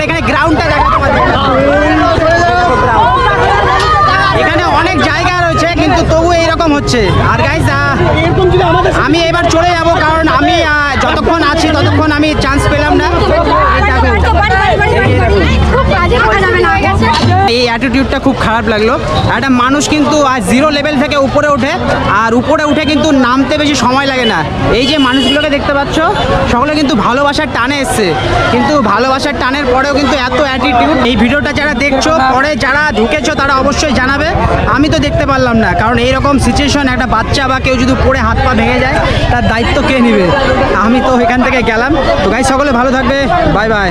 এবার এখানে গ্রাউন্ডটা দেখা তোমাদের। এখানে অনেক জায়গা রয়েছে কিন্তু তবু এইরকম হচ্ছে। আর গাইজ আমি এবার চলে যাব, কারণ আমি যতক্ষণ আছি ততক্ষণ আমি চান্স পেলাম না। এই অ্যাটিটিউডটা খুব খারাপ লাগলো। একটা মানুষ কিন্তু জিরো লেভেল থেকে উপরে ওঠে, আর উপরে উঠে কিন্তু নামতে বেশি সময় লাগে না। এই যে মানুষগুলোকে দেখতে পাচ্ছ, সকলে কিন্তু ভালোবাসার টানে এসছে, কিন্তু ভালোবাসার টানের পরেও কিন্তু এত অ্যাটিটিউড। এই ভিডিওটা যারা দেখছো, পরে যারা ঢুকেছো তারা অবশ্যই জানাবে। আমি তো দেখতে পারলাম না, কারণ এইরকম সিচুয়েশন একটা বাচ্চা বা কেউ যদি পড়ে হাত পা ভেঙে যায় তার দায়িত্ব কে নেবে? আমি তো এখান থেকে গেলাম। তো গাইস সকলে ভালো থাকবে, বাই বাই।